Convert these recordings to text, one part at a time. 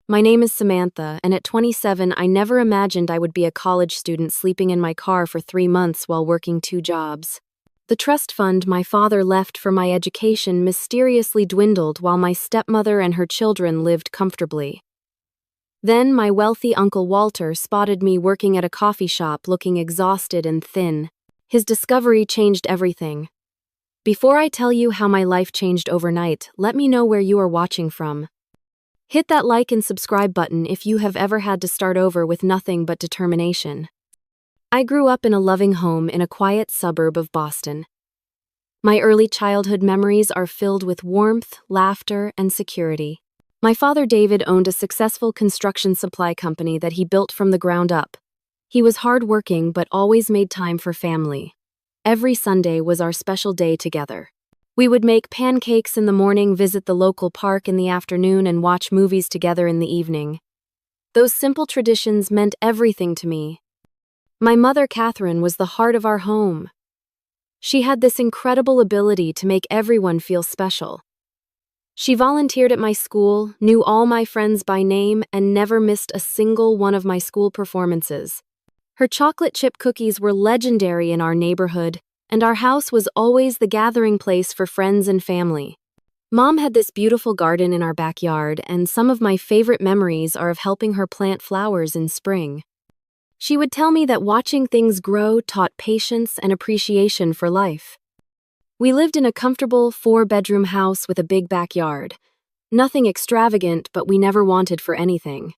My name is Samantha, and at 27, I never imagined I would be a college student sleeping in my car for 3 months while working 2 jobs. The trust fund my father left for my education mysteriously dwindled while my stepmother and her children lived comfortably. Then my wealthy Uncle Walter spotted me working at a coffee shop looking exhausted and thin. His discovery changed everything. Before I tell you how my life changed overnight, let me know where you are watching from. Hit that like and subscribe button if you have ever had to start over with nothing but determination. I grew up in a loving home in a quiet suburb of Boston. My early childhood memories are filled with warmth, laughter, and security. My father David owned a successful construction supply company that he built from the ground up. He was hardworking but always made time for family. Every Sunday was our special day together. We would make pancakes in the morning, visit the local park in the afternoon, and watch movies together in the evening. Those simple traditions meant everything to me. My mother, Catherine, was the heart of our home. She had this incredible ability to make everyone feel special. She volunteered at my school, knew all my friends by name, and never missed a single one of my school performances. Her chocolate chip cookies were legendary in our neighborhood, and our house was always the gathering place for friends and family. Mom had this beautiful garden in our backyard, and some of my favorite memories are of helping her plant flowers in spring. She would tell me that watching things grow taught patience and appreciation for life. We lived in a comfortable 4-bedroom house with a big backyard. Nothing extravagant, but we never wanted for anything.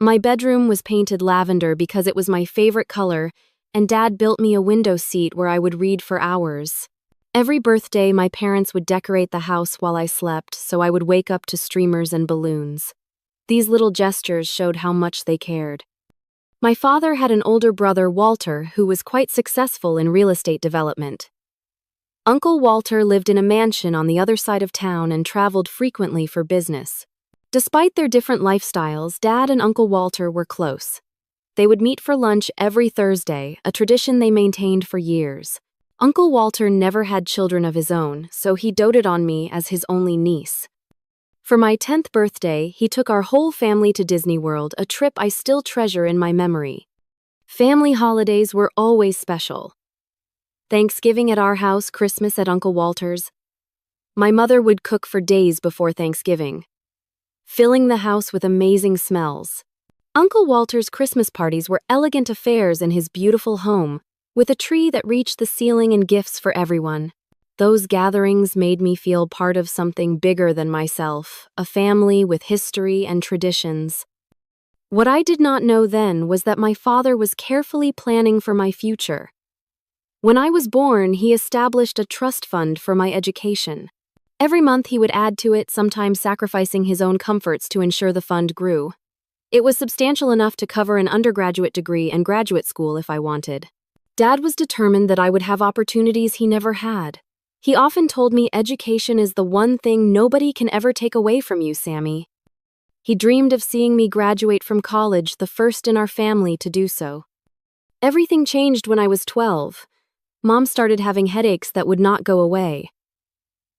My bedroom was painted lavender because it was my favorite color, and Dad built me a window seat where I would read for hours. Every birthday, my parents would decorate the house while I slept, so I would wake up to streamers and balloons. These little gestures showed how much they cared. My father had an older brother, Walter, who was quite successful in real estate development. Uncle Walter lived in a mansion on the other side of town and traveled frequently for business. Despite their different lifestyles, Dad and Uncle Walter were close. They would meet for lunch every Thursday, a tradition they maintained for years. Uncle Walter never had children of his own, so he doted on me as his only niece. For my 10th birthday, he took our whole family to Disney World, a trip I still treasure in my memory. Family holidays were always special. Thanksgiving at our house, Christmas at Uncle Walter's. My mother would cook for days before Thanksgiving, filling the house with amazing smells. Uncle Walter's Christmas parties were elegant affairs in his beautiful home, with a tree that reached the ceiling and gifts for everyone. Those gatherings made me feel part of something bigger than myself, a family with history and traditions. What I did not know then was that my father was carefully planning for my future. When I was born, he established a trust fund for my education. Every month he would add to it, sometimes sacrificing his own comforts to ensure the fund grew. It was substantial enough to cover an undergraduate degree and graduate school if I wanted. Dad was determined that I would have opportunities he never had. He often told me education is the one thing nobody can ever take away from you, Sammy. He dreamed of seeing me graduate from college, the first in our family to do so. Everything changed when I was 12. Mom started having headaches that would not go away.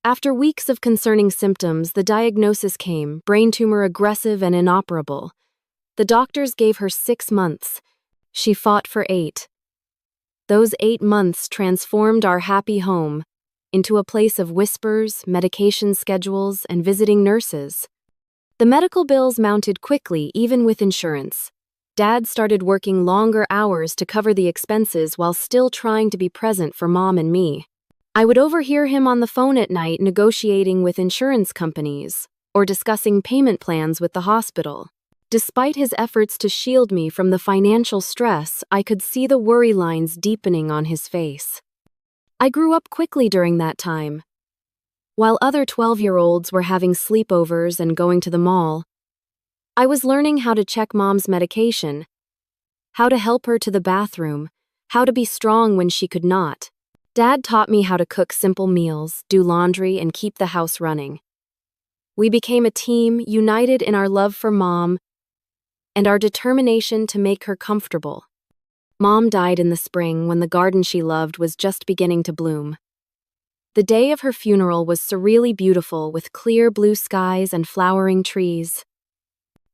After weeks of concerning symptoms, the diagnosis came: brain tumor, aggressive and inoperable. The doctors gave her 6 months. She fought for 8. Those 8 months transformed our happy home into a place of whispers, medication schedules, and visiting nurses. The medical bills mounted quickly, even with insurance. Dad started working longer hours to cover the expenses while still trying to be present for Mom and me. I would overhear him on the phone at night negotiating with insurance companies or discussing payment plans with the hospital. Despite his efforts to shield me from the financial stress, I could see the worry lines deepening on his face. I grew up quickly during that time. While other 12-year-olds were having sleepovers and going to the mall, I was learning how to check Mom's medication, how to help her to the bathroom, how to be strong when she could not. Dad taught me how to cook simple meals, do laundry, and keep the house running. We became a team, united in our love for Mom and our determination to make her comfortable. Mom died in the spring when the garden she loved was just beginning to bloom. The day of her funeral was surreally beautiful, with clear blue skies and flowering trees.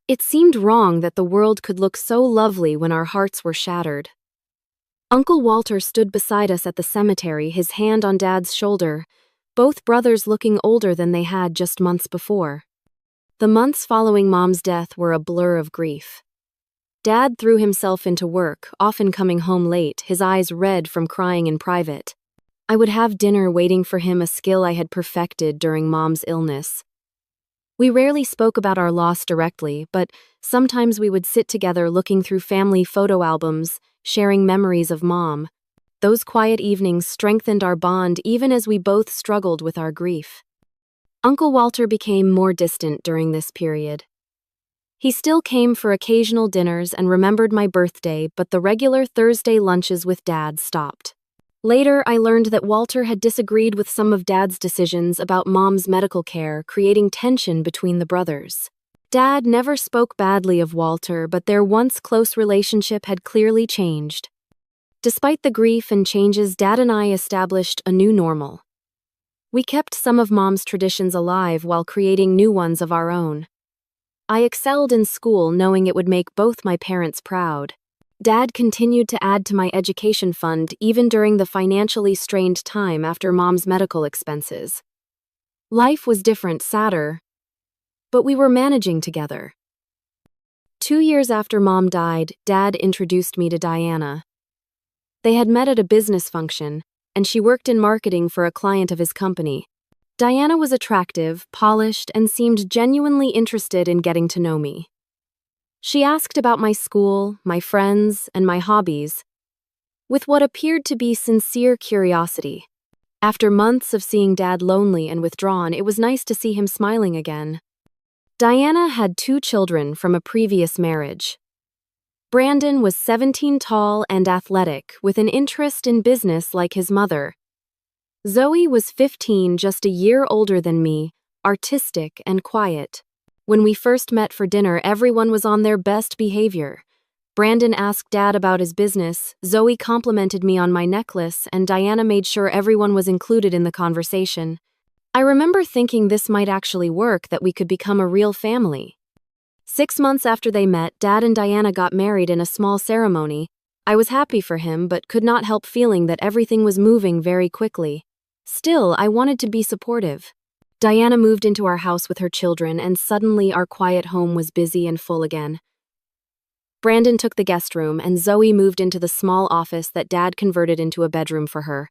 It seemed wrong that the world could look so lovely when our hearts were shattered. Uncle Walter stood beside us at the cemetery, his hand on Dad's shoulder, both brothers looking older than they had just months before. The months following Mom's death were a blur of grief. Dad threw himself into work, often coming home late, his eyes red from crying in private. I would have dinner waiting for him, a skill I had perfected during Mom's illness. We rarely spoke about our loss directly, but sometimes we would sit together looking through family photo albums, sharing memories of Mom. Those quiet evenings strengthened our bond even as we both struggled with our grief. Uncle Walter became more distant during this period. He still came for occasional dinners and remembered my birthday, but the regular Thursday lunches with Dad stopped. Later, I learned that Walter had disagreed with some of Dad's decisions about Mom's medical care, creating tension between the brothers. Dad never spoke badly of Walter, but their once close relationship had clearly changed. Despite the grief and changes, Dad and I established a new normal. We kept some of Mom's traditions alive while creating new ones of our own. I excelled in school, knowing it would make both my parents proud. Dad continued to add to my education fund even during the financially strained time after Mom's medical expenses. Life was different, sadder, but we were managing together. 2 years after Mom died, Dad introduced me to Diana. They had met at a business function, and she worked in marketing for a client of his company. Diana was attractive, polished, and seemed genuinely interested in getting to know me. She asked about my school, my friends, and my hobbies, with what appeared to be sincere curiosity. After months of seeing Dad lonely and withdrawn, it was nice to see him smiling again. Diana had 2 children from a previous marriage. Brandon was 17, tall and athletic, with an interest in business like his mother. Zoe was 15, just a year older than me, artistic and quiet. When we first met for dinner, everyone was on their best behavior. Brandon asked Dad about his business, Zoe complimented me on my necklace, and Diana made sure everyone was included in the conversation. I remember thinking this might actually work, that we could become a real family. 6 months after they met, Dad and Diana got married in a small ceremony. I was happy for him, but could not help feeling that everything was moving very quickly. Still, I wanted to be supportive. Diana moved into our house with her children, and suddenly our quiet home was busy and full again. Brandon took the guest room, and Zoe moved into the small office that Dad converted into a bedroom for her.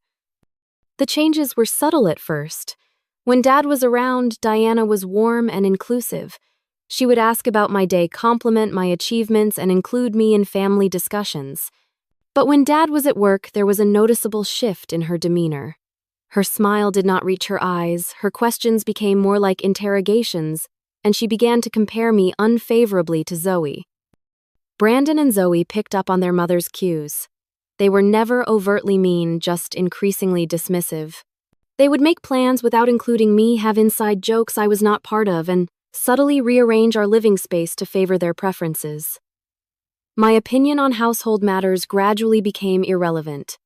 The changes were subtle at first. When Dad was around, Diana was warm and inclusive. She would ask about my day, compliment my achievements, and include me in family discussions. But when Dad was at work, there was a noticeable shift in her demeanor. Her smile did not reach her eyes, her questions became more like interrogations, and she began to compare me unfavorably to Zoe. Brandon and Zoe picked up on their mother's cues. They were never overtly mean, just increasingly dismissive. They would make plans without including me, have inside jokes I was not part of, and subtly rearrange our living space to favor their preferences. My opinion on household matters gradually became irrelevant.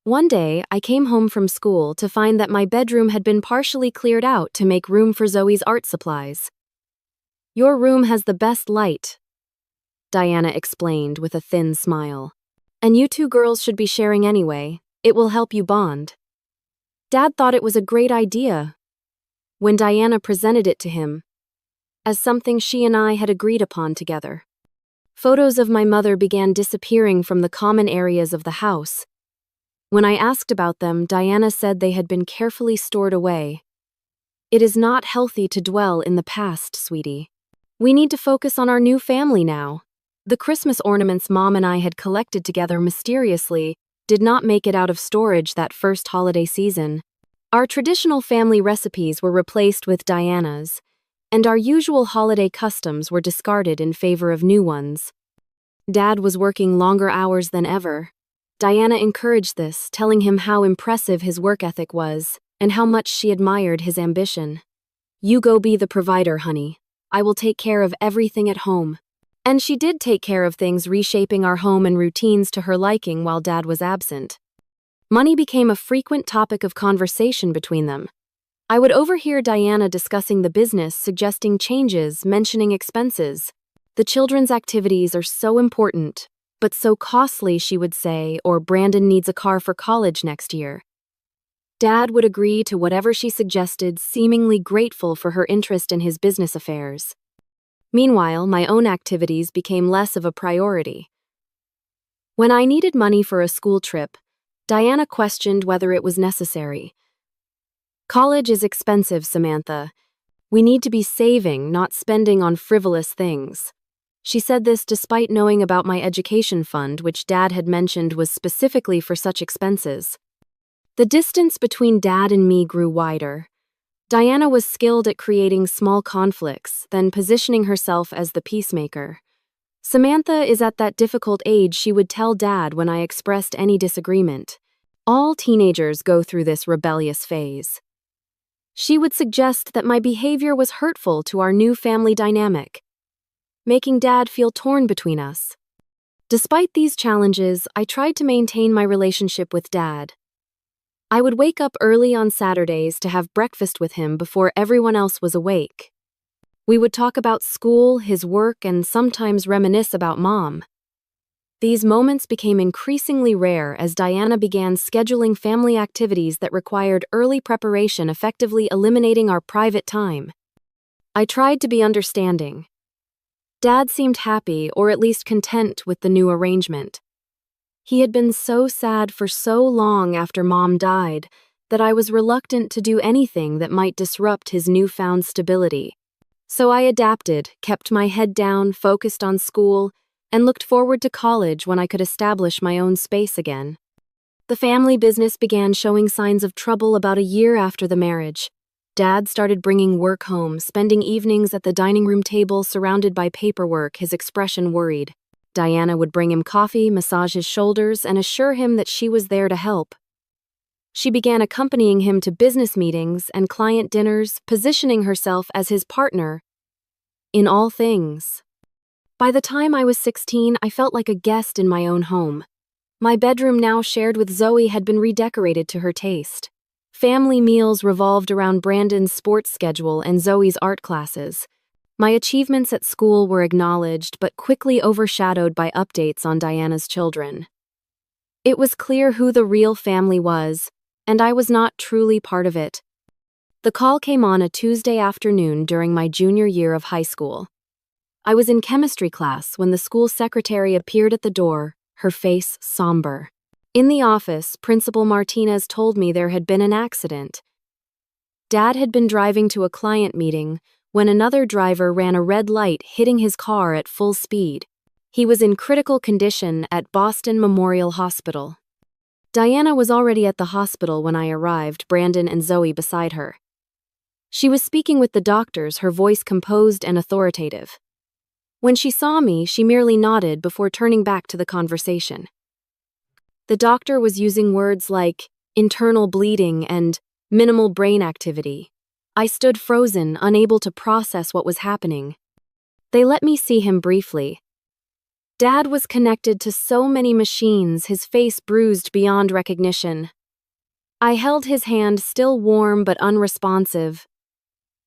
One day, I came home from school to find that my bedroom had been partially cleared out to make room for Zoe's art supplies. "Your room has the best light," Diana explained with a thin smile. "And you 2 girls should be sharing anyway. It will help you bond." Dad thought it was a great idea when Diana presented it to him as something she and I had agreed upon together. Photos of my mother began disappearing from the common areas of the house. When I asked about them, Diana said they had been carefully stored away. "It is not healthy to dwell in the past, sweetie. We need to focus on our new family now." The Christmas ornaments Mom and I had collected together mysteriously did not make it out of storage that first holiday season. Our traditional family recipes were replaced with Diana's, and our usual holiday customs were discarded in favor of new ones. Dad was working longer hours than ever. Diana encouraged this, telling him how impressive his work ethic was and how much she admired his ambition. "You go be the provider, honey. I will take care of everything at home." And she did take care of things, reshaping our home and routines to her liking while Dad was absent. Money became a frequent topic of conversation between them. I would overhear Diana discussing the business, suggesting changes, mentioning expenses. The children's activities are so important, but so costly, she would say, or Brandon needs a car for college next year. Dad would agree to whatever she suggested, seemingly grateful for her interest in his business affairs. Meanwhile, my own activities became less of a priority. When I needed money for a school trip, Diana questioned whether it was necessary. "College is expensive, Samantha. We need to be saving, not spending on frivolous things." She said this despite knowing about my education fund, which Dad had mentioned was specifically for such expenses. The distance between Dad and me grew wider. Diana was skilled at creating small conflicts, then positioning herself as the peacemaker. Samantha is at that difficult age, she would tell Dad when I expressed any disagreement. All teenagers go through this rebellious phase. She would suggest that my behavior was hurtful to our new family dynamic, making Dad feel torn between us. Despite these challenges, I tried to maintain my relationship with Dad. I would wake up early on Saturdays to have breakfast with him before everyone else was awake. We would talk about school, his work, and sometimes reminisce about Mom. These moments became increasingly rare as Diana began scheduling family activities that required early preparation, effectively eliminating our private time. I tried to be understanding. Dad seemed happy, or at least content, with the new arrangement. He had been so sad for so long after Mom died that I was reluctant to do anything that might disrupt his newfound stability. So I adapted, kept my head down, focused on school, and looked forward to college when I could establish my own space again. The family business began showing signs of trouble about a year after the marriage. Dad started bringing work home, spending evenings at the dining room table surrounded by paperwork, his expression worried. Diana would bring him coffee, massage his shoulders, and assure him that she was there to help. She began accompanying him to business meetings and client dinners, positioning herself as his partner in all things. By the time I was 16, I felt like a guest in my own home. My bedroom, now shared with Zoe, had been redecorated to her taste. Family meals revolved around Brandon's sports schedule and Zoe's art classes. My achievements at school were acknowledged but quickly overshadowed by updates on Diana's children. It was clear who the real family was, and I was not truly part of it. The call came on a Tuesday afternoon during my junior year of high school. I was in chemistry class when the school secretary appeared at the door, her face somber. In the office, Principal Martinez told me there had been an accident. Dad had been driving to a client meeting when another driver ran a red light, hitting his car at full speed. He was in critical condition at Boston Memorial Hospital. Diana was already at the hospital when I arrived, Brandon and Zoe beside her. She was speaking with the doctors, her voice composed and authoritative. When she saw me, she merely nodded before turning back to the conversation. The doctor was using words like internal bleeding and minimal brain activity. I stood frozen, unable to process what was happening. They let me see him briefly. Dad was connected to so many machines, his face bruised beyond recognition. I held his hand, still warm but unresponsive,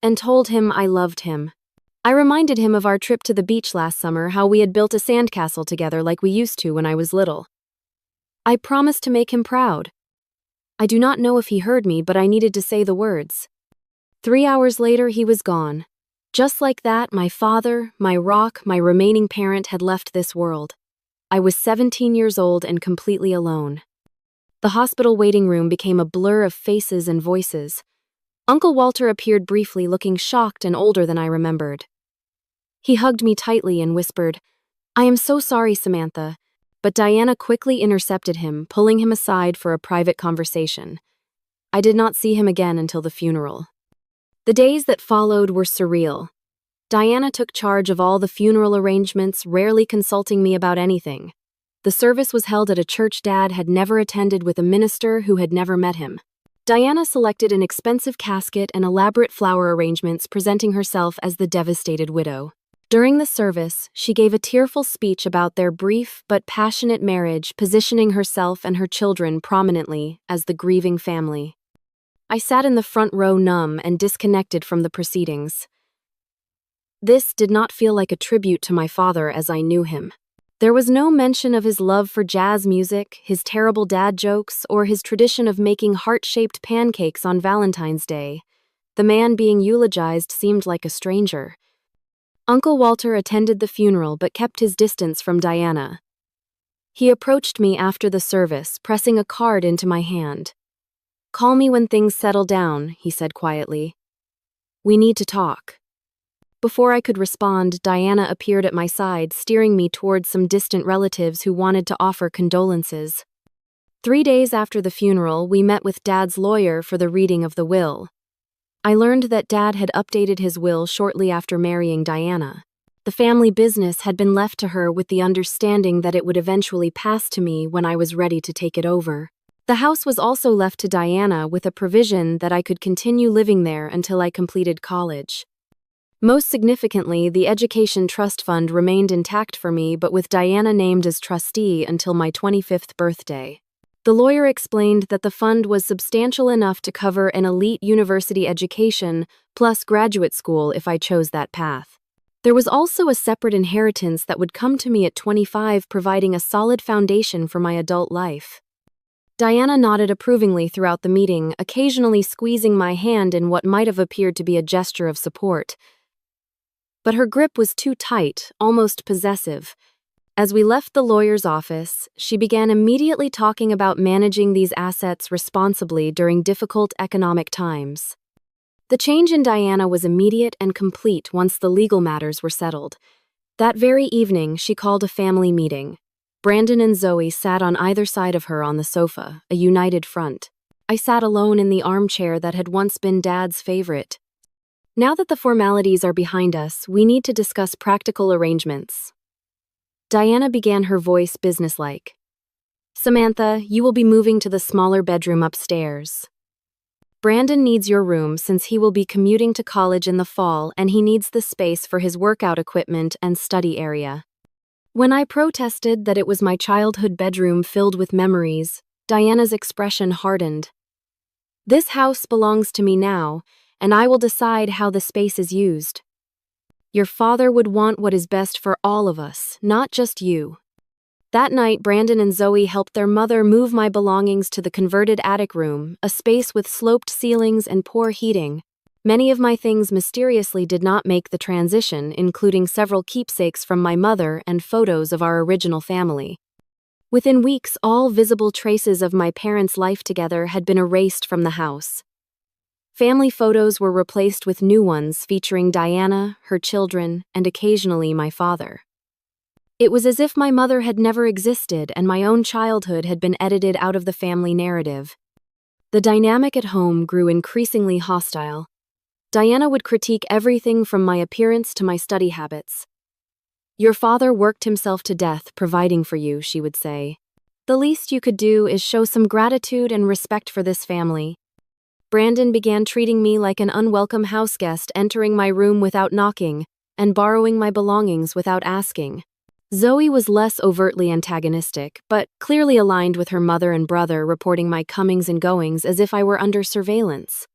and told him I loved him. I reminded him of our trip to the beach last summer, how we had built a sandcastle together like we used to when I was little. I promised to make him proud. I do not know if he heard me, but I needed to say the words. 3 hours later, he was gone. Just like that, my father, my rock, my remaining parent had left this world. I was 17 years old and completely alone. The hospital waiting room became a blur of faces and voices. Uncle Walter appeared briefly, looking shocked and older than I remembered. He hugged me tightly and whispered, "I am so sorry, Samantha," but Diana quickly intercepted him, pulling him aside for a private conversation. I did not see him again until the funeral. The days that followed were surreal. Diana took charge of all the funeral arrangements, rarely consulting me about anything. The service was held at a church Dad had never attended with a minister who had never met him. Diana selected an expensive casket and elaborate flower arrangements, presenting herself as the devastated widow. During the service, she gave a tearful speech about their brief but passionate marriage, positioning herself and her children prominently as the grieving family. I sat in the front row, numb and disconnected from the proceedings. This did not feel like a tribute to my father as I knew him. There was no mention of his love for jazz music, his terrible dad jokes, or his tradition of making heart-shaped pancakes on Valentine's Day. The man being eulogized seemed like a stranger. Uncle Walter attended the funeral but kept his distance from Diana. He approached me after the service, pressing a card into my hand. "Call me when things settle down," he said quietly. "We need to talk." Before I could respond, Diana appeared at my side, steering me towards some distant relatives who wanted to offer condolences. 3 days after the funeral, we met with Dad's lawyer for the reading of the will. I learned that Dad had updated his will shortly after marrying Diana. The family business had been left to her with the understanding that it would eventually pass to me when I was ready to take it over. The house was also left to Diana with a provision that I could continue living there until I completed college. Most significantly, the education trust fund remained intact for me, but with Diana named as trustee until my 25th birthday. The lawyer explained that the fund was substantial enough to cover an elite university education plus graduate school if I chose that path. There was also a separate inheritance that would come to me at 25, providing a solid foundation for my adult life. Diana nodded approvingly throughout the meeting, occasionally squeezing my hand in what might have appeared to be a gesture of support. But her grip was too tight, almost possessive. As we left the lawyer's office, she began immediately talking about managing these assets responsibly during difficult economic times. The change in Diana was immediate and complete once the legal matters were settled. That very evening, she called a family meeting. Brandon and Zoe sat on either side of her on the sofa, a united front. I sat alone in the armchair that had once been Dad's favorite. Now that the formalities are behind us, we need to discuss practical arrangements. Diana began, her voice businesslike. "Samantha, you will be moving to the smaller bedroom upstairs. Brandon needs your room since he will be commuting to college in the fall and he needs the space for his workout equipment and study area." When I protested that it was my childhood bedroom filled with memories, Diana's expression hardened. "This house belongs to me now, and I will decide how the space is used. Your father would want what is best for all of us, not just you." That night, Brandon and Zoe helped their mother move my belongings to the converted attic room, a space with sloped ceilings and poor heating. Many of my things mysteriously did not make the transition, including several keepsakes from my mother and photos of our original family. Within weeks, all visible traces of my parents' life together had been erased from the house. Family photos were replaced with new ones featuring Diana, her children, and occasionally my father. It was as if my mother had never existed and my own childhood had been edited out of the family narrative. The dynamic at home grew increasingly hostile. Diana would critique everything from my appearance to my study habits. "Your father worked himself to death providing for you," she would say. "The least you could do is show some gratitude and respect for this family." Brandon began treating me like an unwelcome houseguest, entering my room without knocking and borrowing my belongings without asking. Zoe was less overtly antagonistic, but clearly aligned with her mother and brother, reporting my comings and goings as if I were under surveillance.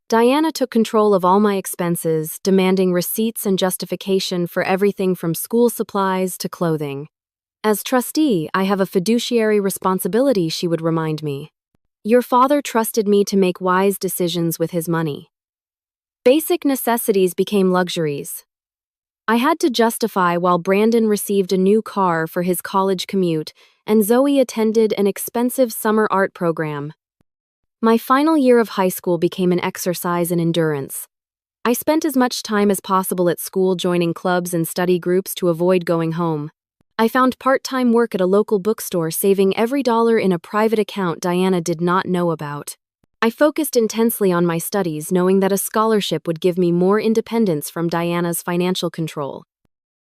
Diana took control of all my expenses, demanding receipts and justification for everything from school supplies to clothing. "As trustee, I have a fiduciary responsibility," she would remind me. "Your father trusted me to make wise decisions with his money." Basic necessities became luxuries. I had to justify while Brandon received a new car for his college commute and Zoe attended an expensive summer art program. My final year of high school became an exercise in endurance. I spent as much time as possible at school joining clubs and study groups to avoid going home. I found part-time work at a local bookstore, saving every dollar in a private account Diana did not know about. I focused intensely on my studies, knowing that a scholarship would give me more independence from Diana's financial control.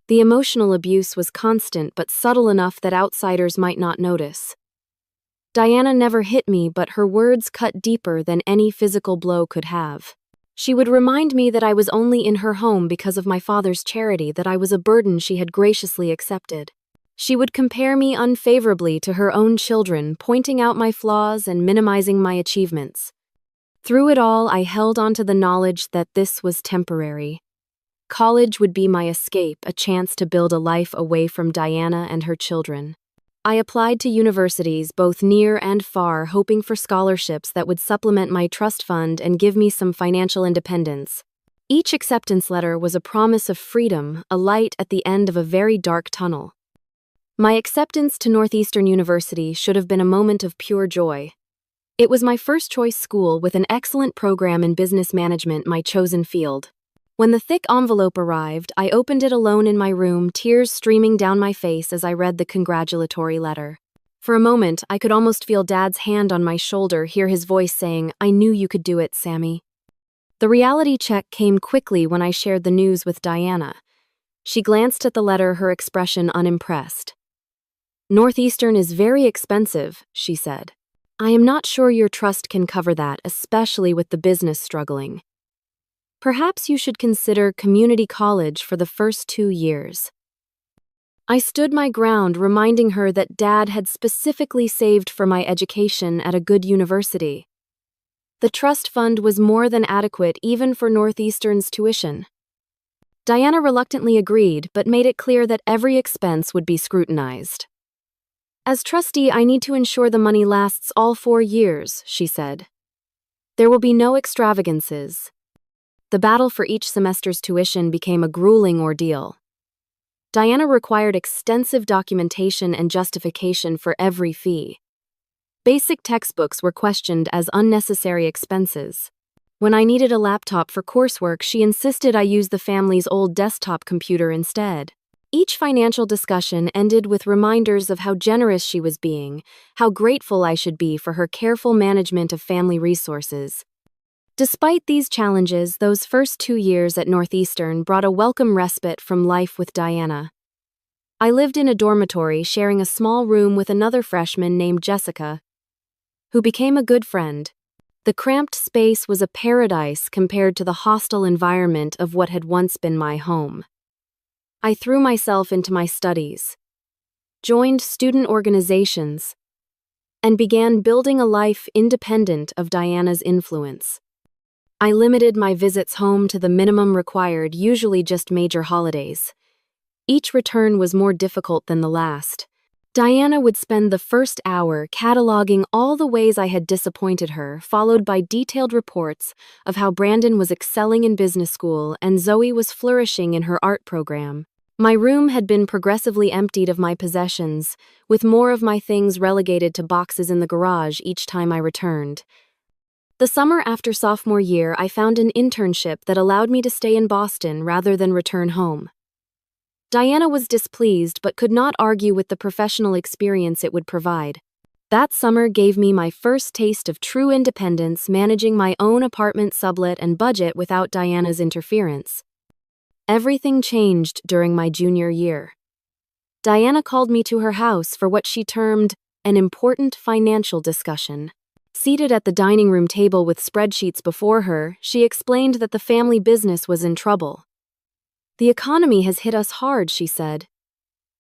The emotional abuse was constant but subtle enough that outsiders might not notice. Diana never hit me, but her words cut deeper than any physical blow could have. She would remind me that I was only in her home because of my father's charity, that I was a burden she had graciously accepted. She would compare me unfavorably to her own children, pointing out my flaws and minimizing my achievements. Through it all, I held on to the knowledge that this was temporary. College would be my escape, a chance to build a life away from Diana and her children. I applied to universities both near and far, hoping for scholarships that would supplement my trust fund and give me some financial independence. Each acceptance letter was a promise of freedom, a light at the end of a very dark tunnel. My acceptance to Northeastern University should have been a moment of pure joy. It was my first choice school with an excellent program in business management, my chosen field. When the thick envelope arrived, I opened it alone in my room, tears streaming down my face as I read the congratulatory letter. For a moment, I could almost feel Dad's hand on my shoulder, hear his voice saying, "I knew you could do it, Sammy." The reality check came quickly when I shared the news with Diana. She glanced at the letter, her expression unimpressed. "Northeastern is very expensive," she said. "I am not sure your trust can cover that, especially with the business struggling. Perhaps you should consider community college for the first 2 years." I stood my ground, reminding her that Dad had specifically saved for my education at a good university. The trust fund was more than adequate even for Northeastern's tuition. Diana reluctantly agreed, but made it clear that every expense would be scrutinized. "As trustee, I need to ensure the money lasts all 4 years," she said. "There will be no extravagances." The battle for each semester's tuition became a grueling ordeal. Diana required extensive documentation and justification for every fee. Basic textbooks were questioned as unnecessary expenses. When I needed a laptop for coursework, she insisted I use the family's old desktop computer instead. Each financial discussion ended with reminders of how generous she was being, how grateful I should be for her careful management of family resources. Despite these challenges, those first 2 years at Northeastern brought a welcome respite from life with Diana. I lived in a dormitory, sharing a small room with another freshman named Jessica, who became a good friend. The cramped space was a paradise compared to the hostile environment of what had once been my home. I threw myself into my studies, joined student organizations, and began building a life independent of Diana's influence. I limited my visits home to the minimum required, usually just major holidays. Each return was more difficult than the last. Diana would spend the first hour cataloging all the ways I had disappointed her, followed by detailed reports of how Brandon was excelling in business school and Zoe was flourishing in her art program. My room had been progressively emptied of my possessions, with more of my things relegated to boxes in the garage each time I returned. The summer after sophomore year, I found an internship that allowed me to stay in Boston rather than return home. Diana was displeased but could not argue with the professional experience it would provide. That summer gave me my first taste of true independence, managing my own apartment sublet and budget without Diana's interference. Everything changed during my junior year. Diana called me to her house for what she termed an important financial discussion. Seated at the dining room table with spreadsheets before her, she explained that the family business was in trouble. "The economy has hit us hard," she said.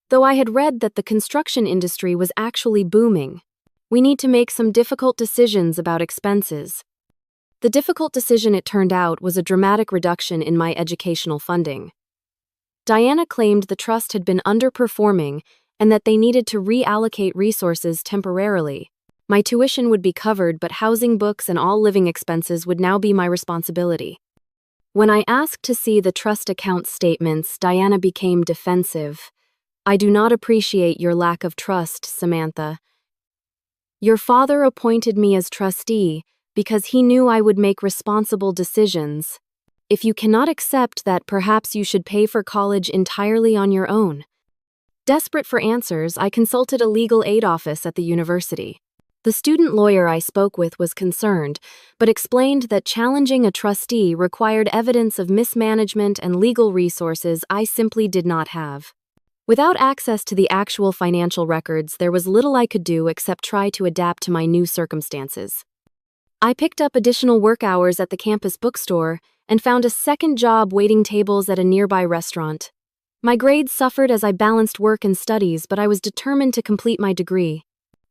"Though I had read that the construction industry was actually booming. We need to make some difficult decisions about expenses." The difficult decision, it turned out, was a dramatic reduction in my educational funding. Diana claimed the trust had been underperforming and that they needed to reallocate resources temporarily. My tuition would be covered, but housing, books, and all living expenses would now be my responsibility. When I asked to see the trust account statements, Diana became defensive. "I do not appreciate your lack of trust, Samantha. Your father appointed me as trustee because he knew I would make responsible decisions. If you cannot accept that, perhaps you should pay for college entirely on your own." Desperate for answers, I consulted a legal aid office at the university. The student lawyer I spoke with was concerned, but explained that challenging a trustee required evidence of mismanagement and legal resources I simply did not have. Without access to the actual financial records, there was little I could do except try to adapt to my new circumstances. I picked up additional work hours at the campus bookstore and found a second job waiting tables at a nearby restaurant. My grades suffered as I balanced work and studies, but I was determined to complete my degree.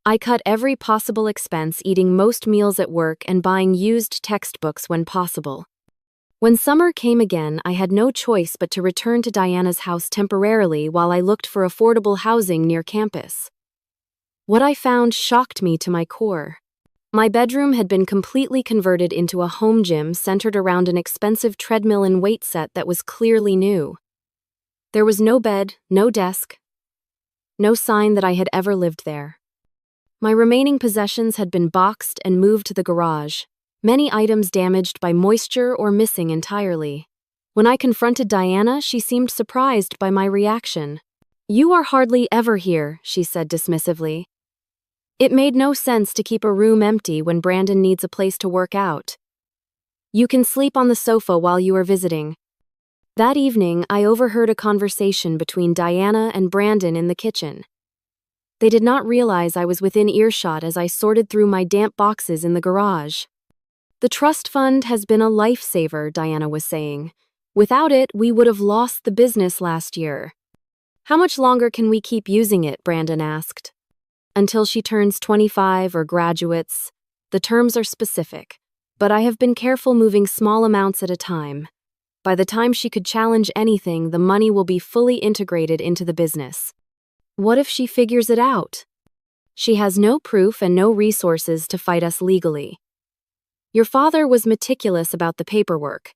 I cut every possible expense, eating most meals at work and buying used textbooks when possible. When summer came again, I had no choice but to return to Diana's house temporarily while I looked for affordable housing near campus. What I found shocked me to my core. My bedroom had been completely converted into a home gym centered around an expensive treadmill and weight set that was clearly new. There was no bed, no desk, no sign that I had ever lived there. My remaining possessions had been boxed and moved to the garage, many items damaged by moisture or missing entirely. When I confronted Diana, she seemed surprised by my reaction. "You are hardly ever here," she said dismissively. "It made no sense to keep a room empty when Brandon needs a place to work out. You can sleep on the sofa while you are visiting." That evening, I overheard a conversation between Diana and Brandon in the kitchen. They did not realize I was within earshot as I sorted through my damp boxes in the garage. "The trust fund has been a lifesaver," Diana was saying. "Without it, we would have lost the business last year." "How much longer can we keep using it?" Brandon asked. "Until she turns 25 or graduates. The terms are specific, but I have been careful moving small amounts at a time. By the time she could challenge anything, the money will be fully integrated into the business." "What if she figures it out?" "She has no proof and no resources to fight us legally. Your father was meticulous about the paperwork.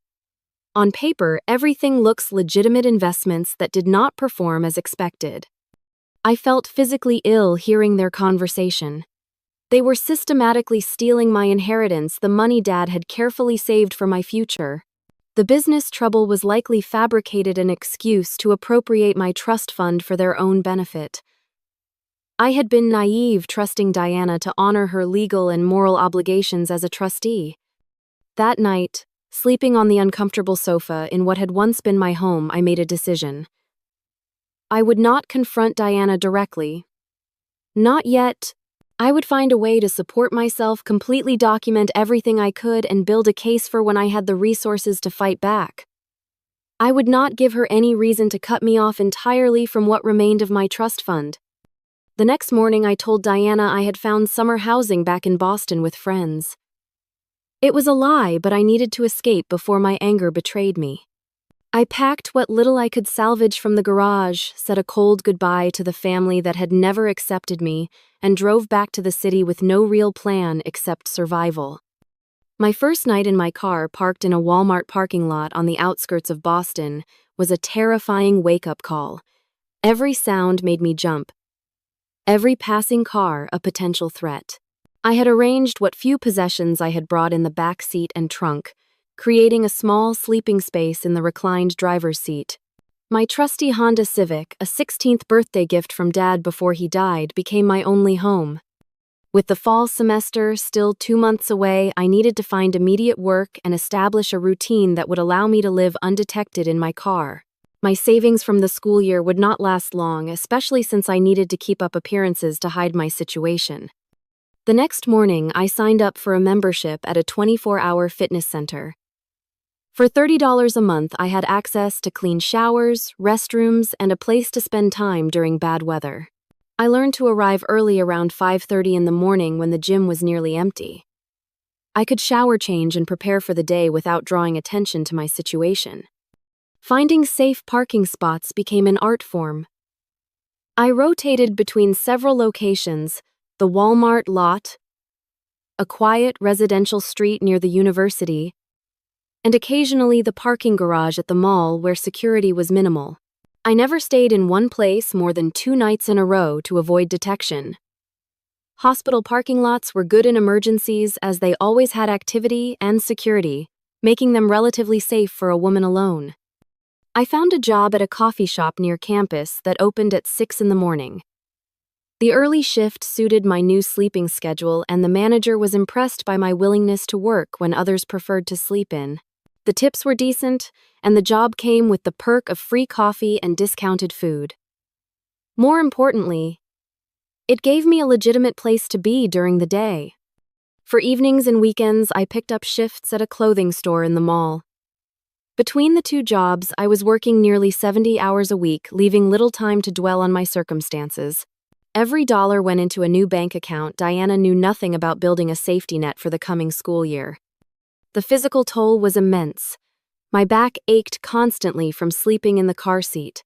On paper, everything looks legitimate investments that did not perform as expected." I felt physically ill hearing their conversation. They were systematically stealing my inheritance, the money Dad had carefully saved for my future. The business trouble was likely fabricated an excuse to appropriate my trust fund for their own benefit. I had been naive, trusting Diana to honor her legal and moral obligations as a trustee. That night, sleeping on the uncomfortable sofa in what had once been my home, I made a decision. I would not confront Diana directly. Not yet. I would find a way to support myself, completely document everything I could, and build a case for when I had the resources to fight back. I would not give her any reason to cut me off entirely from what remained of my trust fund. The next morning, I told Diana I had found summer housing back in Boston with friends. It was a lie, but I needed to escape before my anger betrayed me. I packed what little I could salvage from the garage, said a cold goodbye to the family that had never accepted me, and drove back to the city with no real plan except survival. My first night in my car, parked in a Walmart parking lot on the outskirts of Boston, was a terrifying wake-up call. Every sound made me jump. Every passing car a potential threat. I had arranged what few possessions I had brought in the back seat and trunk, creating a small sleeping space in the reclined driver's seat. My trusty Honda Civic, a 16th birthday gift from Dad before he died, became my only home. With the fall semester still 2 months away, I needed to find immediate work and establish a routine that would allow me to live undetected in my car. My savings from the school year would not last long, especially since I needed to keep up appearances to hide my situation. The next morning, I signed up for a membership at a 24-hour fitness center. For $30 a month, I had access to clean showers, restrooms, and a place to spend time during bad weather. I learned to arrive early around 5:30 in the morning when the gym was nearly empty. I could shower change and prepare for the day without drawing attention to my situation. Finding safe parking spots became an art form. I rotated between several locations, the Walmart lot, a quiet residential street near the university, and occasionally the parking garage at the mall where security was minimal. I never stayed in one place more than 2 nights in a row to avoid detection. Hospital parking lots were good in emergencies as they always had activity and security, making them relatively safe for a woman alone. I found a job at a coffee shop near campus that opened at 6 in the morning. The early shift suited my new sleeping schedule, and the manager was impressed by my willingness to work when others preferred to sleep in. The tips were decent, and the job came with the perk of free coffee and discounted food. More importantly, it gave me a legitimate place to be during the day. For evenings and weekends, I picked up shifts at a clothing store in the mall. Between the 2 jobs, I was working nearly 70 hours a week, leaving little time to dwell on my circumstances. Every dollar went into a new bank account. Diana knew nothing about building a safety net for the coming school year. The physical toll was immense. My back ached constantly from sleeping in the car seat.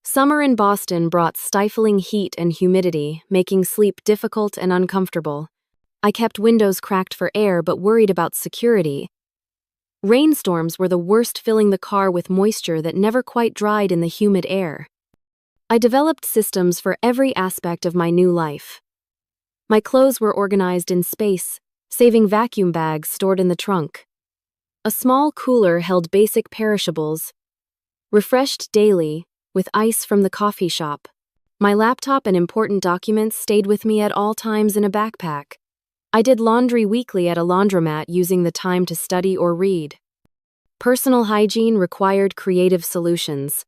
Summer in Boston brought stifling heat and humidity, making sleep difficult and uncomfortable. I kept windows cracked for air but worried about security. Rainstorms were the worst, filling the car with moisture that never quite dried in the humid air. I developed systems for every aspect of my new life. My clothes were organized in space, saving vacuum bags stored in the trunk. A small cooler held basic perishables, refreshed daily, with ice from the coffee shop. My laptop and important documents stayed with me at all times in a backpack. I did laundry weekly at a laundromat, using the time to study or read. Personal hygiene required creative solutions.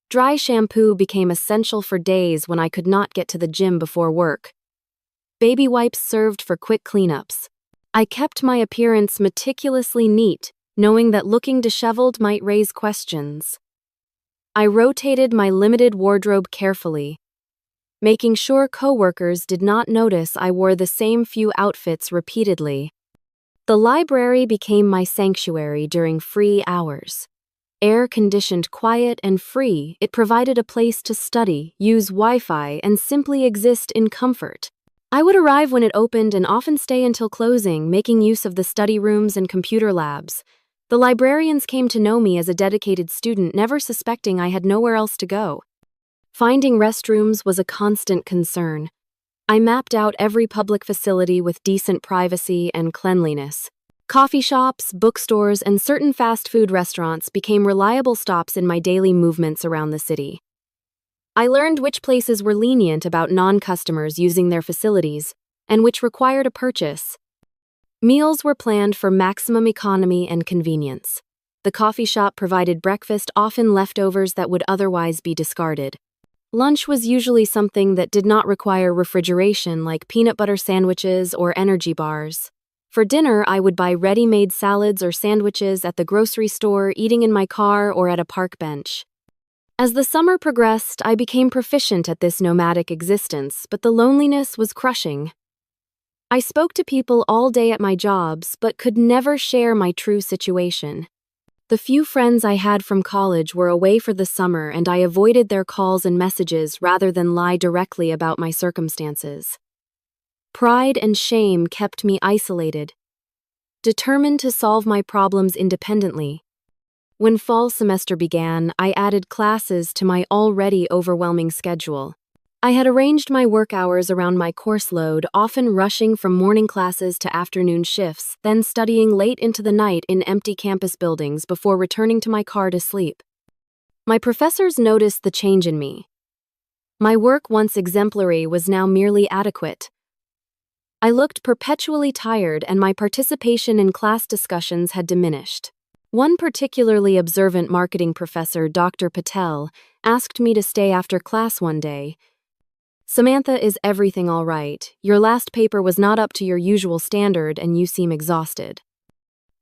Dry shampoo became essential for days when I could not get to the gym before work. Baby wipes served for quick cleanups. I kept my appearance meticulously neat, knowing that looking disheveled might raise questions. I rotated my limited wardrobe carefully, making sure coworkers did not notice I wore the same few outfits repeatedly. The library became my sanctuary during free hours. Air-conditioned, quiet, and free, it provided a place to study, use Wi-Fi, and simply exist in comfort. I would arrive when it opened and often stay until closing, making use of the study rooms and computer labs. The librarians came to know me as a dedicated student, never suspecting I had nowhere else to go. Finding restrooms was a constant concern. I mapped out every public facility with decent privacy and cleanliness. Coffee shops, bookstores, and certain fast food restaurants became reliable stops in my daily movements around the city. I learned which places were lenient about non-customers using their facilities, and which required a purchase. Meals were planned for maximum economy and convenience. The coffee shop provided breakfast, often leftovers that would otherwise be discarded. Lunch was usually something that did not require refrigeration, like peanut butter sandwiches or energy bars. For dinner, I would buy ready-made salads or sandwiches at the grocery store, eating in my car or at a park bench. As the summer progressed, I became proficient at this nomadic existence, but the loneliness was crushing. I spoke to people all day at my jobs, but could never share my true situation. The few friends I had from college were away for the summer, and I avoided their calls and messages rather than lie directly about my circumstances. Pride and shame kept me isolated, determined to solve my problems independently. When fall semester began, I added classes to my already overwhelming schedule. I had arranged my work hours around my course load, often rushing from morning classes to afternoon shifts, then studying late into the night in empty campus buildings before returning to my car to sleep. My professors noticed the change in me. My work, once exemplary, was now merely adequate. I looked perpetually tired, and my participation in class discussions had diminished. One particularly observant marketing professor, Dr. Patel, asked me to stay after class one day. "Samantha, is everything all right? Your last paper was not up to your usual standard and you seem exhausted."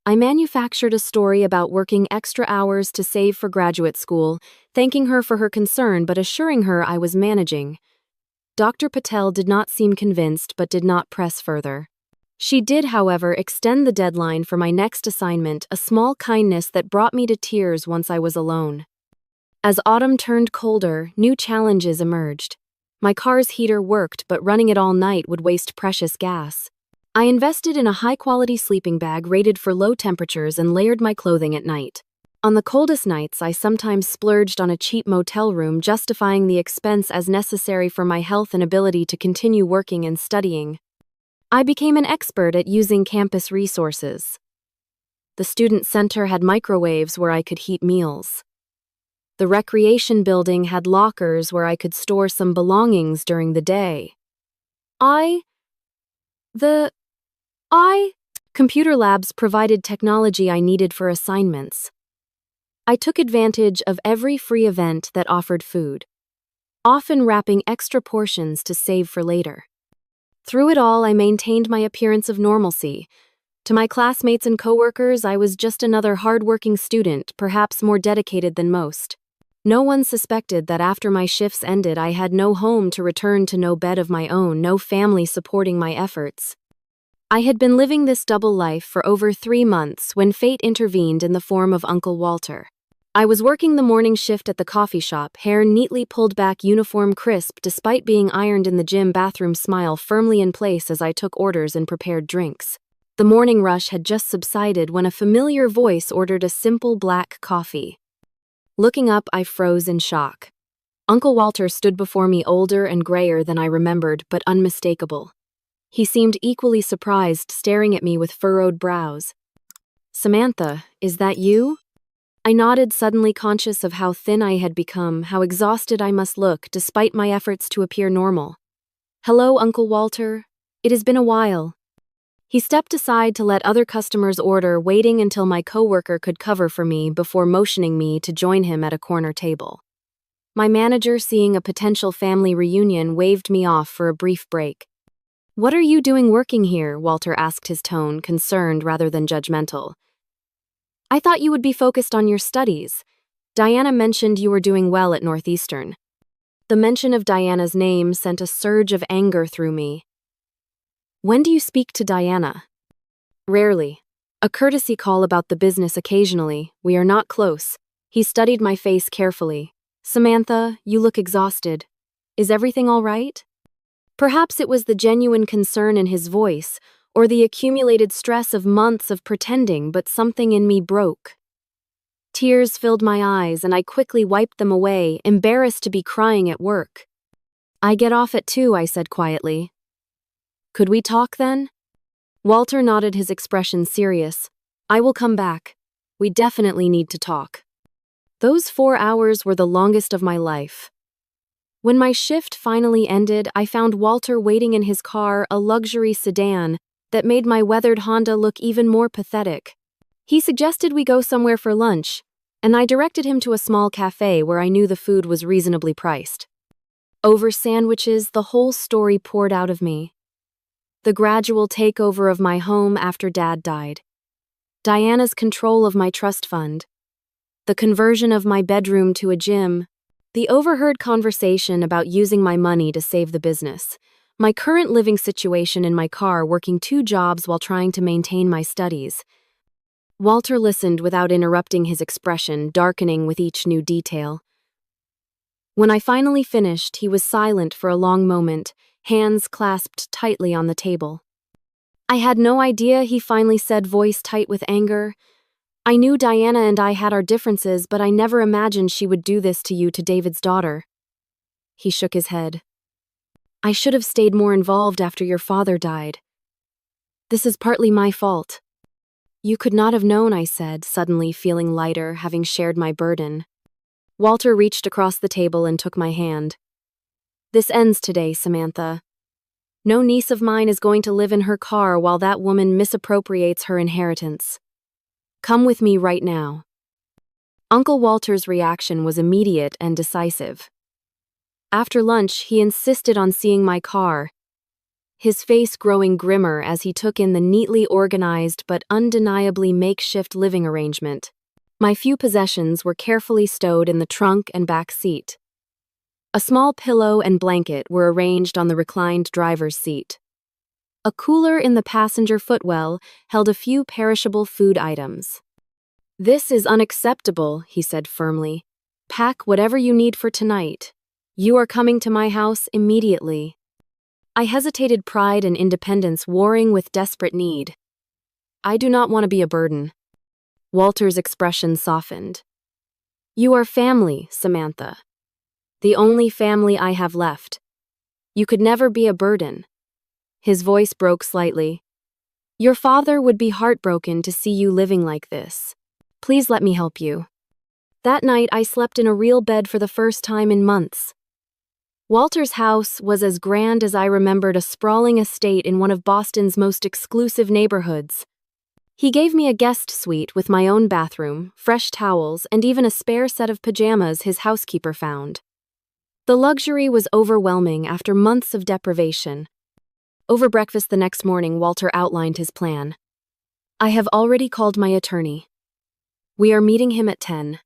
I manufactured a story about working extra hours to save for graduate school, thanking her for her concern but assuring her I was managing. Dr. Patel did not seem convinced but did not press further. She did, however, extend the deadline for my next assignment, a small kindness that brought me to tears once I was alone. As autumn turned colder, new challenges emerged. My car's heater worked, but running it all night would waste precious gas. I invested in a high-quality sleeping bag rated for low temperatures and layered my clothing at night. On the coldest nights, I sometimes splurged on a cheap motel room, justifying the expense as necessary for my health and ability to continue working and studying. I became an expert at using campus resources. The student center had microwaves where I could heat meals. The recreation building had lockers where I could store some belongings during the day. Computer labs provided technology I needed for assignments. I took advantage of every free event that offered food, often wrapping extra portions to save for later. Through it all, I maintained my appearance of normalcy. To my classmates and coworkers, I was just another hard-working student, perhaps more dedicated than most. No one suspected that after my shifts ended, I had no home to return to, no bed of my own, no family supporting my efforts. I had been living this double life for over 3 months when fate intervened in the form of Uncle Walter. I was working the morning shift at the coffee shop, hair neatly pulled back, uniform crisp despite being ironed in the gym bathroom, smile firmly in place as I took orders and prepared drinks. The morning rush had just subsided when a familiar voice ordered a simple black coffee. Looking up, I froze in shock. Uncle Walter stood before me, older and grayer than I remembered, but unmistakable. He seemed equally surprised, staring at me with furrowed brows. "Samantha, is that you?" I nodded, suddenly conscious of how thin I had become, how exhausted I must look, despite my efforts to appear normal. "Hello, Uncle Walter. It has been a while." He stepped aside to let other customers order, waiting until my coworker could cover for me before motioning me to join him at a corner table. My manager, seeing a potential family reunion, waved me off for a brief break. "What are you doing working here?" Walter asked, his tone concerned rather than judgmental. "I thought you would be focused on your studies. Diana mentioned you were doing well at Northeastern." The mention of Diana's name sent a surge of anger through me. "When do you speak to Diana?" "Rarely. A courtesy call about the business occasionally. We are not close." He studied my face carefully. "Samantha, you look exhausted. Is everything all right?" Perhaps it was the genuine concern in his voice, or the accumulated stress of months of pretending, but something in me broke. Tears filled my eyes, and I quickly wiped them away, embarrassed to be crying at work. "I get off at 2, I said quietly. "Could we talk then?" Walter nodded, his expression serious. "I will come back. We definitely need to talk." Those 4 hours were the longest of my life. When my shift finally ended, I found Walter waiting in his car, a luxury sedan that made my weathered Honda look even more pathetic. He suggested we go somewhere for lunch, and I directed him to a small cafe where I knew the food was reasonably priced. Over sandwiches, the whole story poured out of me. The gradual takeover of my home after Dad died. Diana's control of my trust fund. The conversion of my bedroom to a gym. The overheard conversation about using my money to save the business. My current living situation in my car, working 2 jobs while trying to maintain my studies. Walter listened without interrupting, his expression darkening with each new detail. When I finally finished, he was silent for a long moment, hands clasped tightly on the table. "I had no idea," he finally said, voice tight with anger. "I knew Diana and I had our differences, but I never imagined she would do this to you, to David's daughter." He shook his head. "I should have stayed more involved after your father died. This is partly my fault." "You could not have known," I said, suddenly feeling lighter, having shared my burden. Walter reached across the table and took my hand. "This ends today, Samantha. No niece of mine is going to live in her car while that woman misappropriates her inheritance. Come with me right now." Uncle Walter's reaction was immediate and decisive. After lunch, he insisted on seeing my car, his face growing grimmer as he took in the neatly organized but undeniably makeshift living arrangement. My few possessions were carefully stowed in the trunk and back seat. A small pillow and blanket were arranged on the reclined driver's seat. A cooler in the passenger footwell held a few perishable food items. "This is unacceptable," he said firmly. "Pack whatever you need for tonight. You are coming to my house immediately." I hesitated, pride and independence warring with desperate need. "I do not want to be a burden." Walter's expression softened. "You are family, Samantha. The only family I have left. You could never be a burden." His voice broke slightly. "Your father would be heartbroken to see you living like this. Please let me help you." That night, I slept in a real bed for the first time in months. Walter's house was as grand as I remembered, a sprawling estate in one of Boston's most exclusive neighborhoods. He gave me a guest suite with my own bathroom, fresh towels, and even a spare set of pajamas his housekeeper found. The luxury was overwhelming after months of deprivation. Over breakfast the next morning, Walter outlined his plan. "I have already called my attorney. We are meeting him at 10.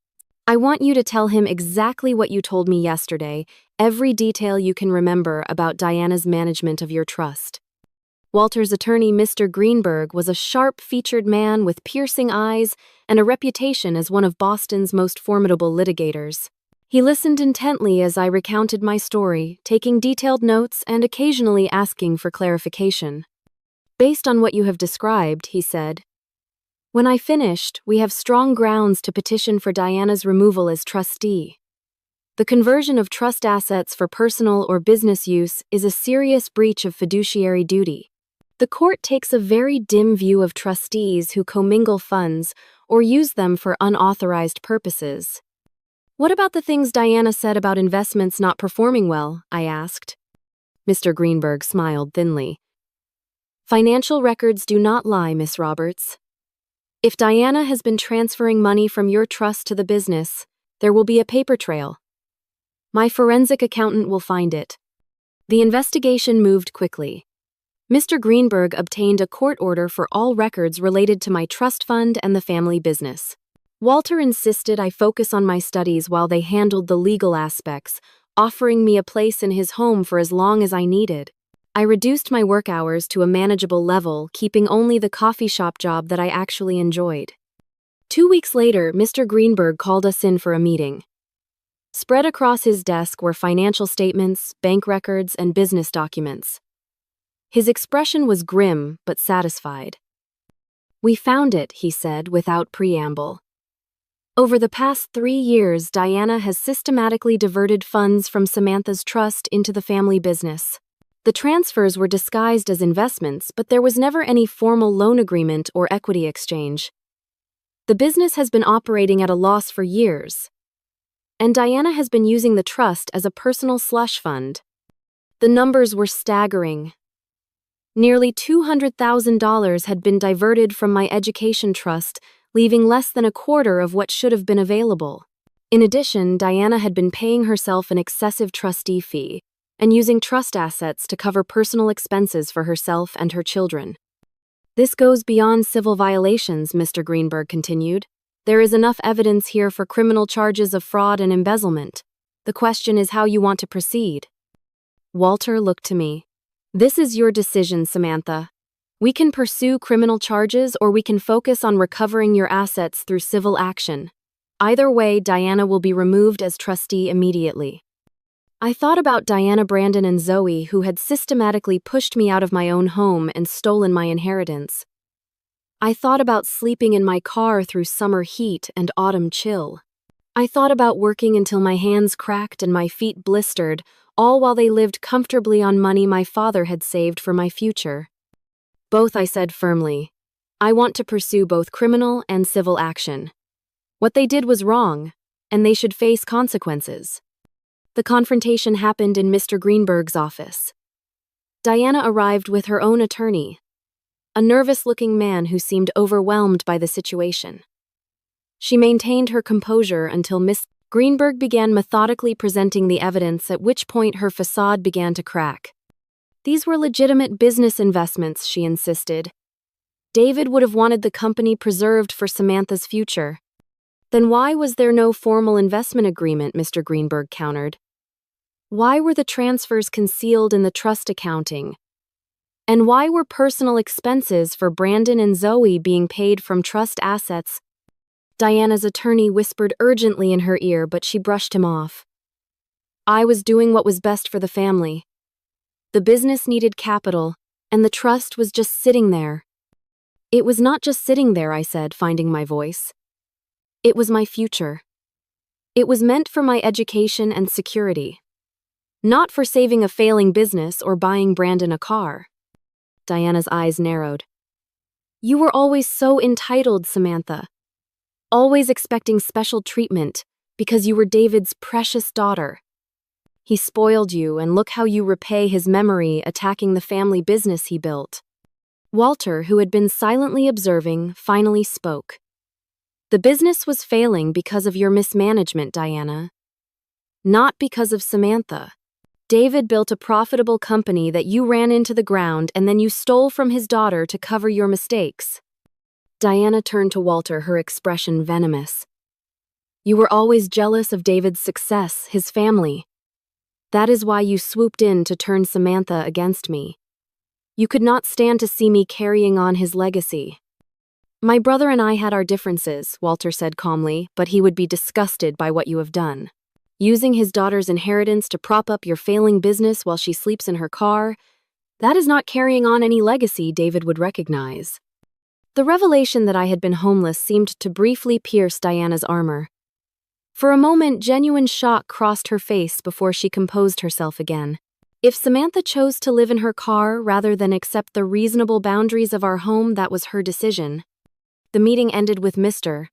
I want you to tell him exactly what you told me yesterday, every detail you can remember about Diana's management of your trust." Walter's attorney, Mr. Greenberg, was a sharp-featured man with piercing eyes and a reputation as one of Boston's most formidable litigators. He listened intently as I recounted my story, taking detailed notes and occasionally asking for clarification. "Based on what you have described," he said, "when I finished, we have strong grounds to petition for Diana's removal as trustee. The conversion of trust assets for personal or business use is a serious breach of fiduciary duty. The court takes a very dim view of trustees who commingle funds or use them for unauthorized purposes." "What about the things Diana said about investments not performing well?" I asked. Mr. Greenberg smiled thinly. "Financial records do not lie, Miss Roberts. If Diana has been transferring money from your trust to the business, there will be a paper trail. My forensic accountant will find it." The investigation moved quickly. Mr. Greenberg obtained a court order for all records related to my trust fund and the family business. Walter insisted I focus on my studies while they handled the legal aspects, offering me a place in his home for as long as I needed. I reduced my work hours to a manageable level, keeping only the coffee shop job that I actually enjoyed. 2 weeks later, Mr. Greenberg called us in for a meeting. Spread across his desk were financial statements, bank records, and business documents. His expression was grim but satisfied. "We found it," he said without preamble. "Over the past 3 years, Diana has systematically diverted funds from Samantha's trust into the family business. The transfers were disguised as investments, but there was never any formal loan agreement or equity exchange. The business has been operating at a loss for years, and Diana has been using the trust as a personal slush fund." The numbers were staggering. Nearly $200,000 had been diverted from my education trust, leaving less than a quarter of what should have been available. In addition, Diana had been paying herself an excessive trustee fee and using trust assets to cover personal expenses for herself and her children. "This goes beyond civil violations," Mr. Greenberg continued. "There is enough evidence here for criminal charges of fraud and embezzlement. The question is how you want to proceed." Walter looked to me. "This is your decision, Samantha. We can pursue criminal charges or we can focus on recovering your assets through civil action. Either way, Diana will be removed as trustee immediately." I thought about Diana, Brandon, and Zoe, who had systematically pushed me out of my own home and stolen my inheritance. I thought about sleeping in my car through summer heat and autumn chill. I thought about working until my hands cracked and my feet blistered, all while they lived comfortably on money my father had saved for my future. "Both," I said firmly. "I want to pursue both criminal and civil action. What they did was wrong, and they should face consequences." The confrontation happened in Mr. Greenberg's office. Diana arrived with her own attorney, a nervous-looking man who seemed overwhelmed by the situation. She maintained her composure until Miss Greenberg began methodically presenting the evidence, at which point her facade began to crack. "These were legitimate business investments," she insisted. "David would have wanted the company preserved for Samantha's future." "Then why was there no formal investment agreement?" Mr. Greenberg countered. "Why were the transfers concealed in the trust accounting? And why were personal expenses for Brandon and Zoe being paid from trust assets?" Diana's attorney whispered urgently in her ear, but she brushed him off. "I was doing what was best for the family. The business needed capital, and the trust was just sitting there." "It was not just sitting there," I said, finding my voice. "It was my future. It was meant for my education and security. Not for saving a failing business or buying Brandon a car." Diana's eyes narrowed. "You were always so entitled, Samantha. Always expecting special treatment because you were David's precious daughter. He spoiled you, and look how you repay his memory, attacking the family business he built." Walter, who had been silently observing, finally spoke. "The business was failing because of your mismanagement, Diana. Not because of Samantha. David built a profitable company that you ran into the ground, and then you stole from his daughter to cover your mistakes." Diana turned to Walter, her expression venomous. "You were always jealous of David's success, his family. That is why you swooped in to turn Samantha against me. You could not stand to see me carrying on his legacy. My brother and I had our differences, Walter said calmly, but he would be disgusted by what you have done. Using his daughter's inheritance to prop up your failing business while she sleeps in her car, that is not carrying on any legacy David would recognize. The revelation that I had been homeless seemed to briefly pierce Diana's armor. For a moment, genuine shock crossed her face before she composed herself again. If Samantha chose to live in her car rather than accept the reasonable boundaries of our home, that was her decision. The meeting ended with Mr.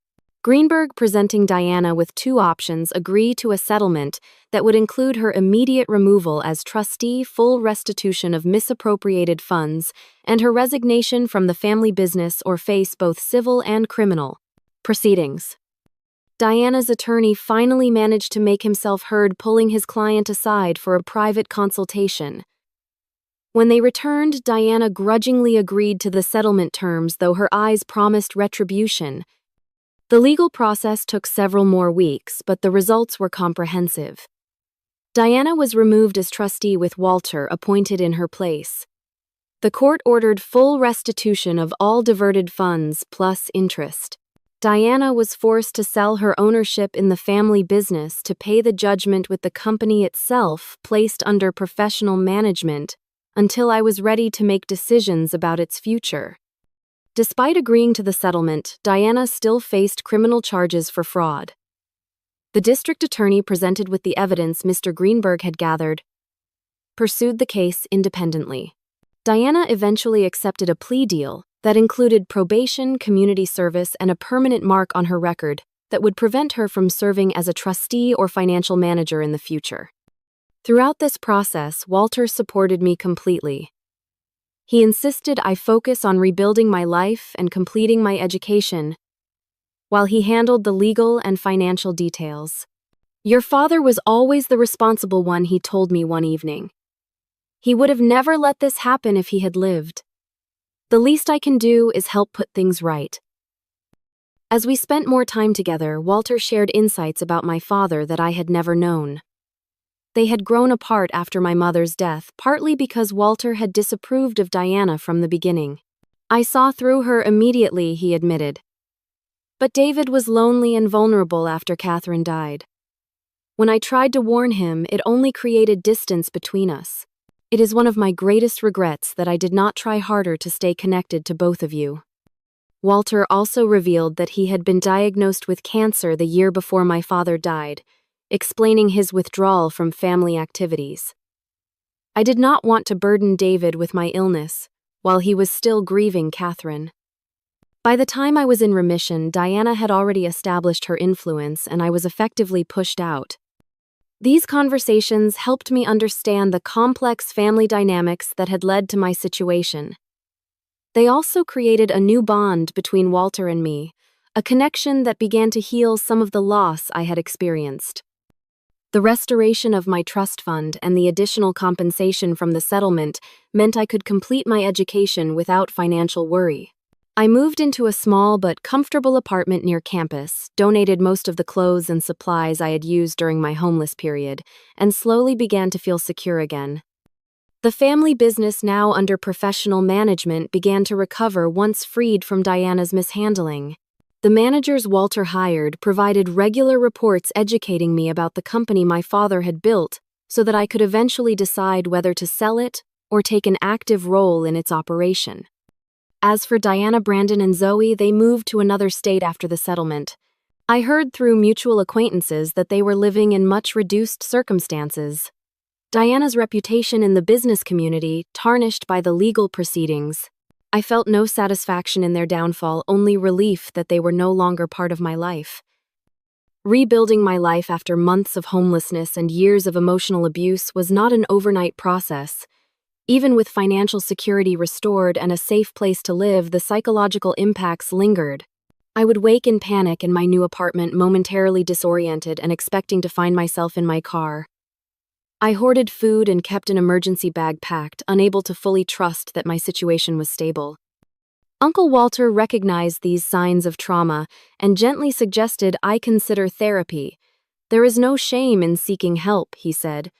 Greenberg presenting Diana with two options: agree to a settlement that would include her immediate removal as trustee, full restitution of misappropriated funds, and her resignation from the family business, or face both civil and criminal proceedings. Diana's attorney finally managed to make himself heard, pulling his client aside for a private consultation. When they returned, Diana grudgingly agreed to the settlement terms, though her eyes promised retribution. The legal process took several more weeks, but the results were comprehensive. Diana was removed as trustee with Walter appointed in her place. The court ordered full restitution of all diverted funds plus interest. Diana was forced to sell her ownership in the family business to pay the judgment, with the company itself placed under professional management until I was ready to make decisions about its future. Despite agreeing to the settlement, Diana still faced criminal charges for fraud. The district attorney, presented with the evidence Mr. Greenberg had gathered, pursued the case independently. Diana eventually accepted a plea deal that included probation, community service, and a permanent mark on her record that would prevent her from serving as a trustee or financial manager in the future. Throughout this process, Walter supported me completely. He insisted I focus on rebuilding my life and completing my education, while he handled the legal and financial details. Your father was always the responsible one, he told me one evening. He would have never let this happen if he had lived. The least I can do is help put things right. As we spent more time together, Walter shared insights about my father that I had never known. They had grown apart after my mother's death, partly because Walter had disapproved of Diana from the beginning. I saw through her immediately, he admitted. But David was lonely and vulnerable after Catherine died. When I tried to warn him, it only created distance between us. It is one of my greatest regrets that I did not try harder to stay connected to both of you. Walter also revealed that he had been diagnosed with cancer the year before my father died, explaining his withdrawal from family activities. I did not want to burden David with my illness while he was still grieving Catherine. By the time I was in remission, Diana had already established her influence and I was effectively pushed out. These conversations helped me understand the complex family dynamics that had led to my situation. They also created a new bond between Walter and me, a connection that began to heal some of the loss I had experienced. The restoration of my trust fund and the additional compensation from the settlement meant I could complete my education without financial worry. I moved into a small but comfortable apartment near campus, donated most of the clothes and supplies I had used during my homeless period, and slowly began to feel secure again. The family business, now under professional management, began to recover once freed from Diana's mishandling. The managers Walter hired provided regular reports educating me about the company my father had built so that I could eventually decide whether to sell it or take an active role in its operation. As for Diana, Brandon, and Zoe, they moved to another state after the settlement. I heard through mutual acquaintances that they were living in much reduced circumstances. Diana's reputation in the business community tarnished by the legal proceedings. I felt no satisfaction in their downfall, only relief that they were no longer part of my life. Rebuilding my life after months of homelessness and years of emotional abuse was not an overnight process. Even with financial security restored and a safe place to live, the psychological impacts lingered. I would wake in panic in my new apartment, momentarily disoriented and expecting to find myself in my car. I hoarded food and kept an emergency bag packed, unable to fully trust that my situation was stable. Uncle Walter recognized these signs of trauma and gently suggested I consider therapy. There is no shame in seeking help, he said.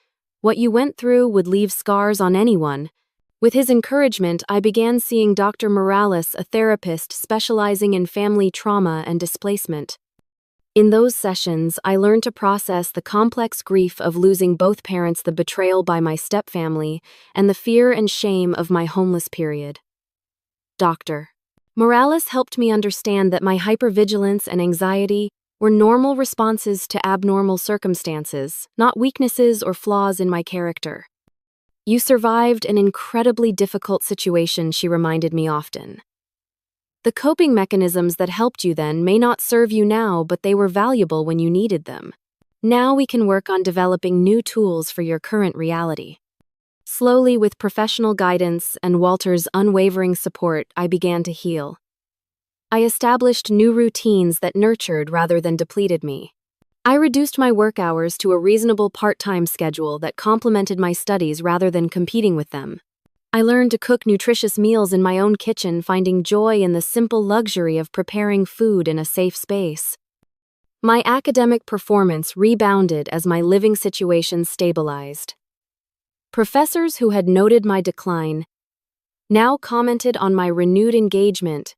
What you went through would leave scars on anyone. With his encouragement, I began seeing Dr. Morales, a therapist specializing in family trauma and displacement. In those sessions, I learned to process the complex grief of losing both parents, the betrayal by my stepfamily, and the fear and shame of my homeless period. Dr. Morales helped me understand that my hypervigilance and anxiety were normal responses to abnormal circumstances, not weaknesses or flaws in my character. "You survived an incredibly difficult situation," she reminded me often. "The coping mechanisms that helped you then may not serve you now, but they were valuable when you needed them. Now we can work on developing new tools for your current reality." Slowly, with professional guidance and Walter's unwavering support, I began to heal. I established new routines that nurtured rather than depleted me. I reduced my work hours to a reasonable part-time schedule that complemented my studies rather than competing with them. I learned to cook nutritious meals in my own kitchen, finding joy in the simple luxury of preparing food in a safe space. My academic performance rebounded as my living situation stabilized. Professors who had noted my decline now commented on my renewed engagement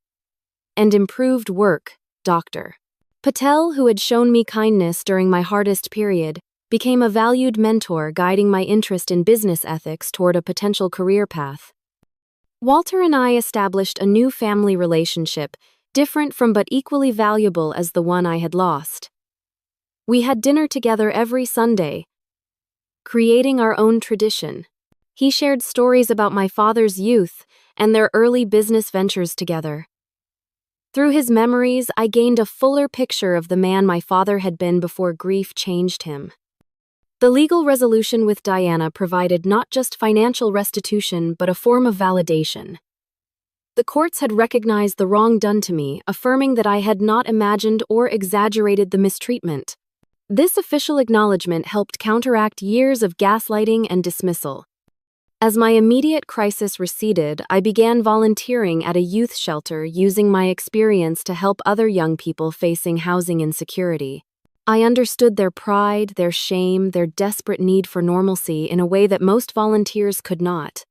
and improved work. Dr. Patel, who had shown me kindness during my hardest period, became a valued mentor, guiding my interest in business ethics toward a potential career path. Walter and I established a new family relationship, different from but equally valuable as the one I had lost. We had dinner together every Sunday, creating our own tradition. He shared stories about my father's youth and their early business ventures together. Through his memories, I gained a fuller picture of the man my father had been before grief changed him. The legal resolution with Diana provided not just financial restitution but a form of validation. The courts had recognized the wrong done to me, affirming that I had not imagined or exaggerated the mistreatment. This official acknowledgement helped counteract years of gaslighting and dismissal. As my immediate crisis receded, I began volunteering at a youth shelter, using my experience to help other young people facing housing insecurity. I understood their pride, their shame, their desperate need for normalcy in a way that most volunteers could not.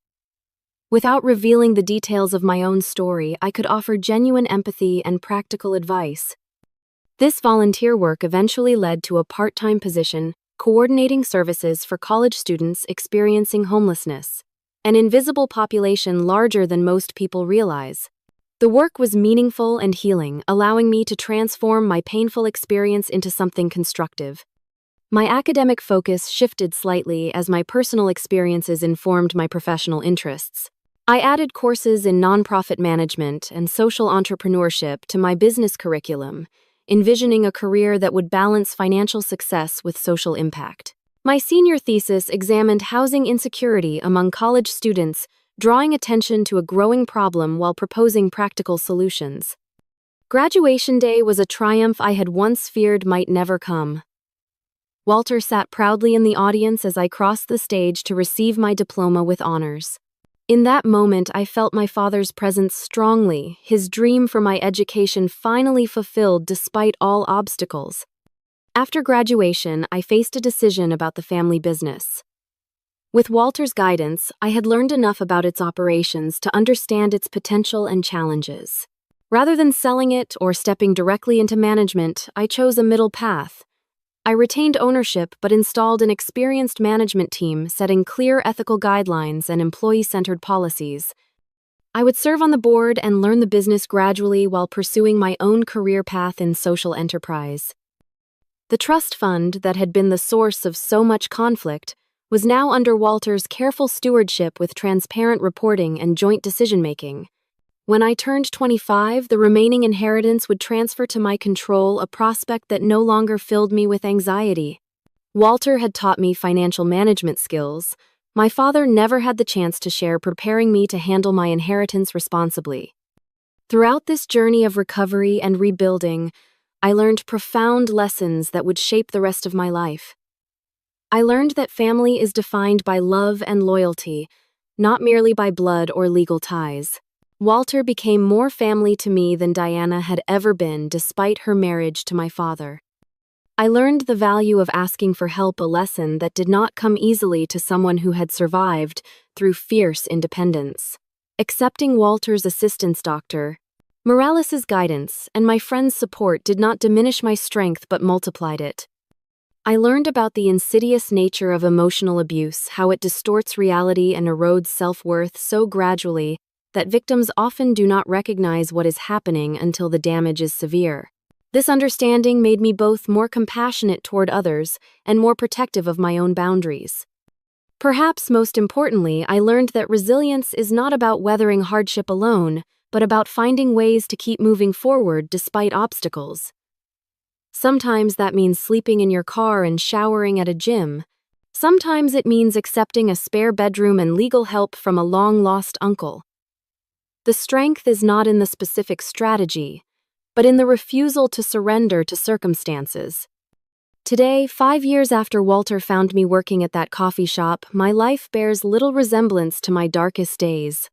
Without revealing the details of my own story, I could offer genuine empathy and practical advice. This volunteer work eventually led to a part-time position coordinating services for college students experiencing homelessness, an invisible population larger than most people realize. The work was meaningful and healing, allowing me to transform my painful experience into something constructive. My academic focus shifted slightly as my personal experiences informed my professional interests. I added courses in nonprofit management and social entrepreneurship to my business curriculum, envisioning a career that would balance financial success with social impact. My senior thesis examined housing insecurity among college students, drawing attention to a growing problem while proposing practical solutions. Graduation day was a triumph I had once feared might never come. Walter sat proudly in the audience as I crossed the stage to receive my diploma with honors. In that moment, I felt my father's presence strongly, his dream for my education finally fulfilled despite all obstacles. After graduation, I faced a decision about the family business. With Walter's guidance, I had learned enough about its operations to understand its potential and challenges. Rather than selling it or stepping directly into management, I chose a middle path. I retained ownership but installed an experienced management team, setting clear ethical guidelines and employee-centered policies. I would serve on the board and learn the business gradually while pursuing my own career path in social enterprise. The trust fund that had been the source of so much conflict was now under Walter's careful stewardship with transparent reporting and joint decision-making. When I turned 25, the remaining inheritance would transfer to my control, a prospect that no longer filled me with anxiety. Walter had taught me financial management skills. My father never had the chance to share, preparing me to handle my inheritance responsibly. Throughout this journey of recovery and rebuilding, I learned profound lessons that would shape the rest of my life. I learned that family is defined by love and loyalty, not merely by blood or legal ties. Walter became more family to me than Diana had ever been, despite her marriage to my father. I learned the value of asking for help, a lesson that did not come easily to someone who had survived, through fierce independence. Accepting Walter's assistance doctor, Morales's guidance, and my friend's support did not diminish my strength but multiplied it. I learned about the insidious nature of emotional abuse, how it distorts reality and erodes self-worth so gradually that victims often do not recognize what is happening until the damage is severe. This understanding made me both more compassionate toward others and more protective of my own boundaries. Perhaps most importantly, I learned that resilience is not about weathering hardship alone, but about finding ways to keep moving forward despite obstacles. Sometimes that means sleeping in your car and showering at a gym. Sometimes it means accepting a spare bedroom and legal help from a long-lost uncle. The strength is not in the specific strategy, but in the refusal to surrender to circumstances. Today, 5 years after Walter found me working at that coffee shop, my life bears little resemblance to my darkest days.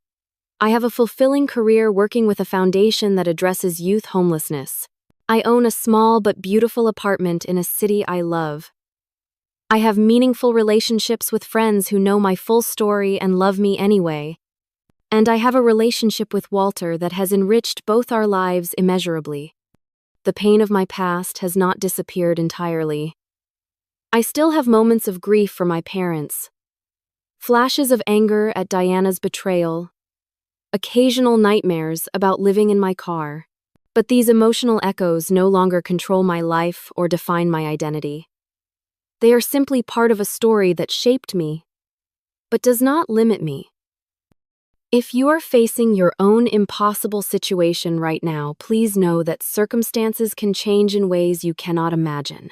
I have a fulfilling career working with a foundation that addresses youth homelessness. I own a small but beautiful apartment in a city I love. I have meaningful relationships with friends who know my full story and love me anyway. And I have a relationship with Walter that has enriched both our lives immeasurably. The pain of my past has not disappeared entirely. I still have moments of grief for my parents, flashes of anger at Diana's betrayal, occasional nightmares about living in my car. But these emotional echoes no longer control my life or define my identity. They are simply part of a story that shaped me, but does not limit me. If you are facing your own impossible situation right now, please know that circumstances can change in ways you cannot imagine.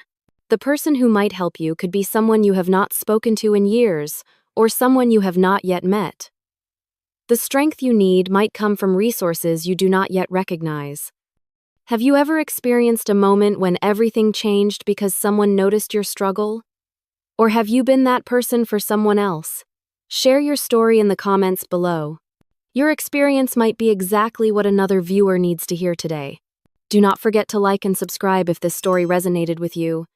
The person who might help you could be someone you have not spoken to in years, or someone you have not yet met. The strength you need might come from resources you do not yet recognize. Have you ever experienced a moment when everything changed because someone noticed your struggle? Or have you been that person for someone else? Share your story in the comments below. Your experience might be exactly what another viewer needs to hear today. Do not forget to like and subscribe if this story resonated with you,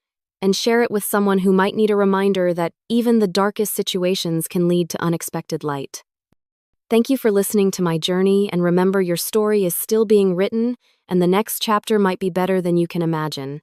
and share it with someone who might need a reminder that even the darkest situations can lead to unexpected light. Thank you for listening to my journey, and remember, your story is still being written, and the next chapter might be better than you can imagine.